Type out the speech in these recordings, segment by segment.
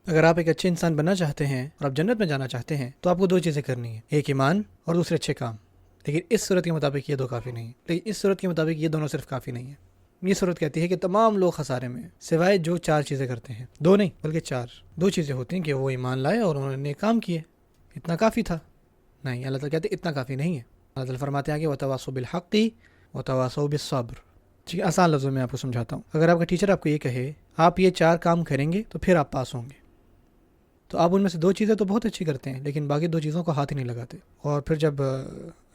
اگر آپ ایک اچھے انسان بننا چاہتے ہیں اور آپ جنت میں جانا چاہتے ہیں تو آپ کو دو چیزیں کرنی ہیں، ایک ایمان اور دوسرے اچھے کام۔ لیکن اس صورت کے مطابق یہ دو کافی نہیں ہیں، لیکن اس صورت کے مطابق یہ دونوں صرف کافی نہیں ہیں۔ یہ صورت کہتی ہے کہ تمام لوگ خسارے میں ہیں سوائے جو چار چیزیں کرتے ہیں، دو نہیں بلکہ چار۔ دو چیزیں ہوتی ہیں کہ وہ ایمان لائے اور انہوں نے کام کیے، اتنا کافی تھا؟ نہیں، اللہ تعالیٰ کہتے ہیں اتنا کافی نہیں ہے۔ اللہ تعالیٰ فرماتے ہیں کہ وَتَوَاصَوْا بِالْحَقِّ وَتَوَاصَوْا بِالصَّبْرِ۔ ٹھیک ہے، آسان لفظوں میں آپ کو سمجھاتا ہوں۔ اگر آپ کا ٹیچر آپ کو یہ کہے آپ یہ چار کام کریں گے تو پھر آپ پاس ہوں گے، تو آپ ان میں سے دو چیزیں تو بہت اچھی کرتے ہیں لیکن باقی دو چیزوں کو ہاتھ ہی نہیں لگاتے، اور پھر جب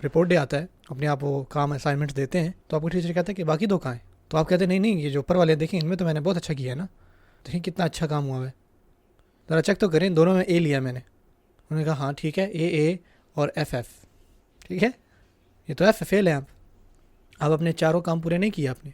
رپورٹ ڈے آتا ہے، اپنے آپ وہ کام اسائنمنٹس دیتے ہیں تو آپ کو ٹیچر کہتا ہے کہ باقی دو کہاں ہیں؟ تو آپ کہتے ہیں نہیں نہیں، یہ جو اوپر والے دیکھیں ان میں تو میں نے بہت اچھا کیا ہے نا، دیکھیں کتنا اچھا کام ہوا ہے، ذرا چیک تو کریں، دونوں میں اے لیا میں نے۔ انہوں نے کہا ہاں ٹھیک ہے، اے اور ایف ایف، ٹھیک ہے، یہ تو ایف فیل ہے، آپ اپنے چاروں کام پورے نہیں کیے آپ نے۔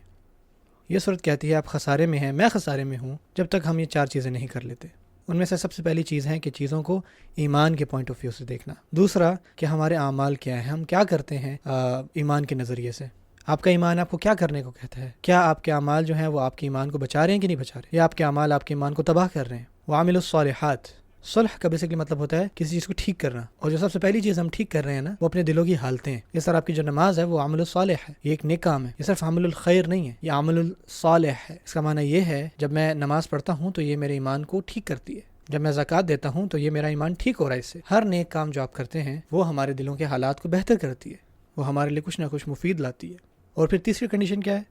یہ صورت کہتی ہے آپ خسارے میں ہیں، میں خسارے میں ہوں جب تک ہم یہ چار چیزیں نہیں کر لیتے۔ ان میں سے سب سے پہلی چیز ہے کہ چیزوں کو ایمان کے پوائنٹ آف ویو سے دیکھنا، دوسرا کہ ہمارے اعمال کیا ہیں، ہم کیا کرتے ہیں ایمان کے نظریے سے۔ آپ کا ایمان آپ کو کیا کرنے کو کہتا ہے؟ کیا آپ کے اعمال جو ہیں وہ آپ کے ایمان کو بچا رہے ہیں کہ نہیں بچا رہے، یا آپ کے اعمال آپ کے ایمان کو تباہ کر رہے ہیں؟ وعاملوا الصالحات، صلح کا بیسکلی مطلب ہوتا ہے کسی چیز کو ٹھیک کرنا، اور جو سب سے پہلی چیز ہم ٹھیک کر رہے ہیں نا وہ اپنے دلوں کی حالتیں ہیں۔ اس طرح آپ کی جو نماز ہے وہ عمل الصالح ہے، یہ ایک نیک کام ہے، یہ صرف عمل الخیر نہیں ہے، یہ عمل الصالح ہے۔ اس کا معنی یہ ہے جب میں نماز پڑھتا ہوں تو یہ میرے ایمان کو ٹھیک کرتی ہے، جب میں زکوٰۃ دیتا ہوں تو یہ میرا ایمان ٹھیک ہو رہا ہے اس سے۔ ہر نیک کام جو آپ کرتے ہیں وہ ہمارے دلوں کے حالات کو بہتر کرتی ہے، وہ ہمارے لیے کچھ نہ کچھ مفید لاتی ہے۔ اور پھر تیسری کنڈیشن کیا ہے؟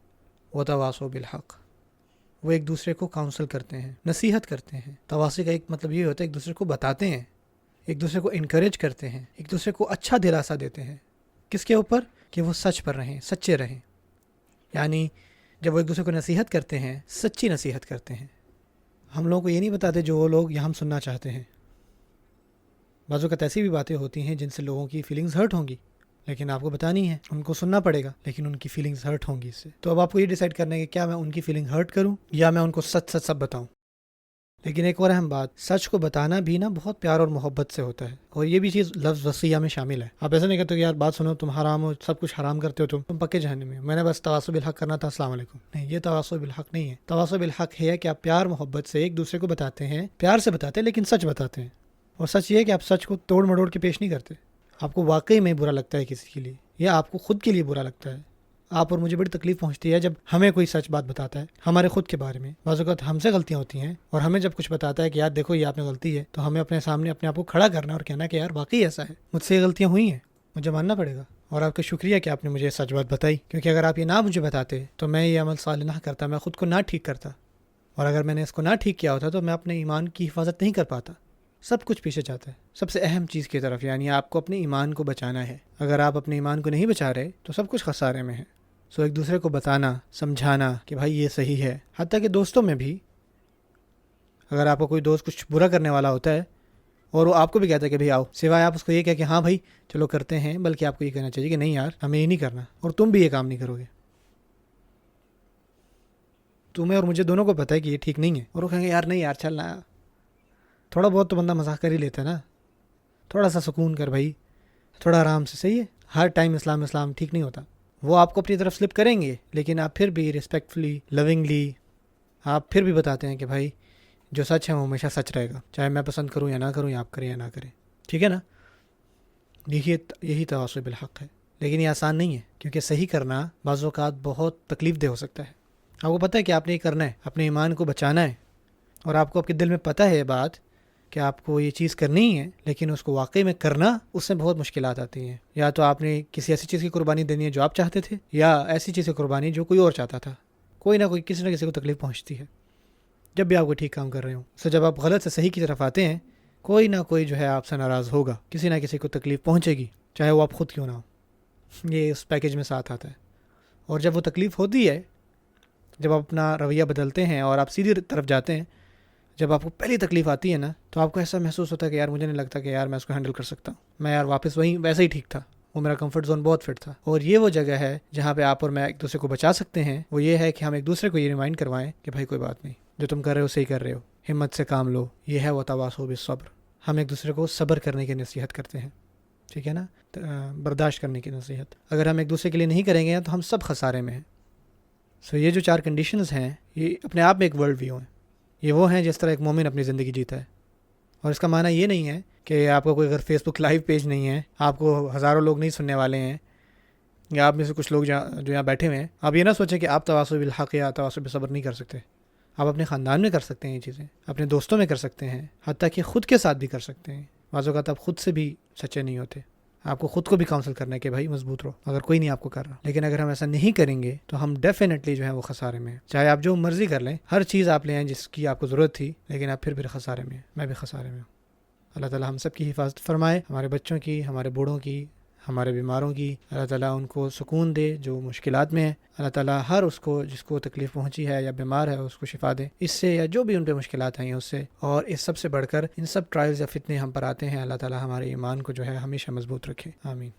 وتواصوا بالحق، وہ ایک دوسرے کو کاؤنسل کرتے ہیں، نصیحت کرتے ہیں۔ تواصی کا ایک مطلب یہ ہوتا ہے ایک دوسرے کو بتاتے ہیں، ایک دوسرے کو انکریج کرتے ہیں، ایک دوسرے کو اچھا دلاسا دیتے ہیں۔ کس کے اوپر؟ کہ وہ سچ پر رہیں، سچے رہیں۔ یعنی جب وہ ایک دوسرے کو نصیحت کرتے ہیں، سچی نصیحت کرتے ہیں۔ ہم لوگوں کو یہ نہیں بتاتے جو وہ لوگ یہ ہم سننا چاہتے ہیں۔ بعض اوقات ایسی بھی باتیں ہوتی ہیں جن سے لوگوں کی فیلنگز ہرٹ ہوں گی، لیکن آپ کو بتانی ہے، ان کو سننا پڑے گا، لیکن ان کی فیلنگز ہرٹ ہوں گی اس سے۔ تو اب آپ کو یہ ڈیسائیڈ کرنا ہے کہ کیا میں ان کی فیلنگ ہرٹ کروں یا میں ان کو سچ سچ سب بتاؤں۔ لیکن ایک اور اہم بات، سچ کو بتانا بھی نا بہت پیار اور محبت سے ہوتا ہے، اور یہ بھی چیز لفظ وصیہ میں شامل ہے۔ آپ ایسا نہیں کہتے کہ یار بات سنو، تم حرام ہو، سب کچھ حرام کرتے ہو، تم پکے جہنم میں، میں نے بس تواصل بالحق کرنا تھا، السلام علیکم۔ نہیں، یہ تواصل بالحق نہیں ہے۔ تواصل بالحق ہے کہ آپ پیار محبت سے ایک دوسرے کو بتاتے ہیں، پیار سے بتاتے ہیں لیکن سچ بتاتے ہیں۔ اور سچ یہ ہے کہ آپ سچ کو توڑ مڑوڑ کے پیش نہیں کرتے۔ آپ کو واقعی میں برا لگتا ہے کسی کے لیے، یا آپ کو خود کے لیے برا لگتا ہے، آپ اور مجھے بڑی تکلیف پہنچتی ہے جب ہمیں کوئی سچ بات بتاتا ہے ہمارے خود کے بارے میں۔ بعض اوقات ہم سے غلطیاں ہوتی ہیں، اور ہمیں جب کچھ بتاتا ہے کہ یار دیکھو یہ آپ نے غلطی ہے، تو ہمیں اپنے سامنے اپنے آپ کو کھڑا کرنا اور کہنا کہ یار واقعی ایسا ہے، مجھ سے یہ غلطیاں ہوئی ہیں، مجھے ماننا پڑے گا، اور آپ کا شکریہ کہ آپ نے مجھے سچ بات بتائی، کیونکہ اگر آپ یہ نہ مجھے بتاتے تو میں یہ عمل صالح نہ کرتا، میں خود کو نہ ٹھیک کرتا، اور اگر میں نے اس کو نہ ٹھیک کیا ہوتا تو میں اپنے ایمان کی حفاظت نہیں کر پاتا۔ سب کچھ پیچھے جاتا ہے سب سے اہم چیز کی طرف، یعنی آپ کو اپنے ایمان کو بچانا ہے۔ اگر آپ اپنے ایمان کو نہیں بچا رہے تو سب کچھ خسارے میں ہے۔ سو ایک دوسرے کو بتانا، سمجھانا کہ بھائی یہ صحیح ہے، حتیٰ کہ دوستوں میں بھی، اگر آپ کو کوئی دوست کچھ برا کرنے والا ہوتا ہے اور وہ آپ کو بھی کہتا ہے کہ بھائی آؤ، سوائے آپ اس کو یہ کہہ کہ ہاں بھائی چلو کرتے ہیں، بلکہ آپ کو یہ کہنا چاہیے کہ نہیں یار ہمیں یہ نہیں کرنا، اور تم بھی یہ کام نہیں کرو گے، تمہیں اور مجھے دونوں کو پتہ ہے کہ یہ ٹھیک نہیں ہے، اور وہ کہیں گے یار نہیں یار چلنا، تھوڑا بہت تو بندہ مزاح کر ہی لیتا ہے نا، تھوڑا سا سکون کر بھائی، تھوڑا آرام سے، صحیح ہے، ہر ٹائم اسلام ٹھیک نہیں ہوتا۔ وہ آپ کو اپنی طرف سلپ کریں گے لیکن آپ پھر بھی ریسپیکٹفلی، لونگلی آپ پھر بھی بتاتے ہیں کہ بھائی جو سچ ہے وہ ہمیشہ سچ رہے گا، چاہے میں پسند کروں یا نہ کروں، یا آپ کریں یا نہ کریں، ٹھیک ہے نا؟ یہی تواصل بالحق ہے، لیکن یہ آسان نہیں ہے، کیونکہ صحیح کرنا بعض اوقات بہت تکلیف دہ ہو سکتا ہے۔ آپ کو پتہ ہے کہ آپ نے یہ کرنا ہے، اپنے ایمان کو بچانا ہے، اور آپ کو آپ کے دل میں پتہ ہے یہ بات کہ آپ کو یہ چیز کرنی ہے، لیکن اس کو واقعی میں کرنا، اس سے بہت مشکلات آتی ہیں۔ یا تو آپ نے کسی ایسی چیز کی قربانی دینی ہے جو آپ چاہتے تھے، یا ایسی چیز کی قربانی جو کوئی اور چاہتا تھا۔ کوئی نہ کوئی کسی نہ کسی کو تکلیف پہنچتی ہے جب بھی آپ کو ٹھیک کام کر رہے ہوں۔ سو جب آپ غلط سے صحیح کی طرف آتے ہیں، کوئی نہ کوئی جو ہے آپ سے ناراض ہوگا، کسی نہ کسی کو تکلیف پہنچے گی، چاہے وہ آپ خود کیوں نہ ہو۔ یہ اس پیکیج میں ساتھ آتا ہے۔ اور جب وہ تکلیف ہوتی ہے، جب آپ اپنا رویہ بدلتے ہیں اور آپ سیدھی طرف جاتے ہیں، جب آپ کو پہلی تکلیف آتی ہے نا، تو آپ کو ایسا محسوس ہوتا ہے کہ یار مجھے نہیں لگتا کہ یار میں اس کو ہینڈل کر سکتا ہوں، میں یار واپس ویسے ہی ٹھیک تھا، وہ میرا کمفرٹ زون بہت فٹ تھا۔ اور یہ وہ جگہ ہے جہاں پہ آپ اور میں ایک دوسرے کو بچا سکتے ہیں، وہ یہ ہے کہ ہم ایک دوسرے کو یہ ریمائنڈ کروائیں کہ بھائی کوئی بات نہیں، جو تم کر رہے ہو صحیح کر رہے ہو، ہمت سے کام لو، یہ ہے وتواصوا بالصبر۔ ہم ایک دوسرے کو صبر کرنے کی نصیحت کرتے ہیں، ٹھیک ہے نا، برداشت کرنے کی نصیحت۔ اگر ہم ایک دوسرے کے لیے نہیں کریں گے تو ہم سب خسارے میں ہیں۔ سو یہ جو چار کنڈیشنز ہیں، یہ اپنے آپ میں ایک ورلڈ ویو ہیں، یہ وہ ہیں جس طرح ایک مومن اپنی زندگی جیتا ہے. اور اس کا معنی یہ نہیں ہے کہ آپ کا کوئی اگر فیس بک لائیو پیج نہیں ہے، آپ کو ہزاروں لوگ نہیں سننے والے ہیں، یا آپ میں سے کچھ لوگ جو یہاں بیٹھے ہوئے ہیں، آپ یہ نہ سوچیں کہ آپ تواصل بالحق یا تواصل بالصبر نہیں کر سکتے. آپ اپنے خاندان میں کر سکتے ہیں یہ چیزیں، اپنے دوستوں میں کر سکتے ہیں، حتیٰ کہ خود کے ساتھ بھی کر سکتے ہیں. بعض اوقات آپ خود سے بھی سچے نہیں ہوتے، آپ کو خود کو بھی کاؤنسل کرنا ہے کہ بھائی مضبوط رہو، اگر کوئی نہیں آپ کو کر رہا. لیکن اگر ہم ایسا نہیں کریں گے تو ہم ڈیفینیٹلی جو ہے وہ خسارے میں ہیں. چاہے آپ جو مرضی کر لیں، ہر چیز آپ لے آئیں جس کی آپ کو ضرورت تھی، لیکن آپ پھر بھی خسارے میں ہیں. میں بھی خسارے میں ہوں. اللہ تعالیٰ ہم سب کی حفاظت فرمائے، ہمارے بچوں کی، ہمارے بوڑھوں کی، ہمارے بیماروں کی. اللہ تعالیٰ ان کو سکون دے جو مشکلات میں ہے. اللہ تعالیٰ ہر اس کو جس کو تکلیف پہنچی ہے یا بیمار ہے اس کو شفا دے اس سے، یا جو بھی ان پہ مشکلات ہیں اس سے. اور اس سب سے بڑھ کر ان سب ٹرائلز یا فتنے ہم پر آتے ہیں، اللہ تعالیٰ ہمارے ایمان کو جو ہے ہمیشہ مضبوط رکھے. آمین.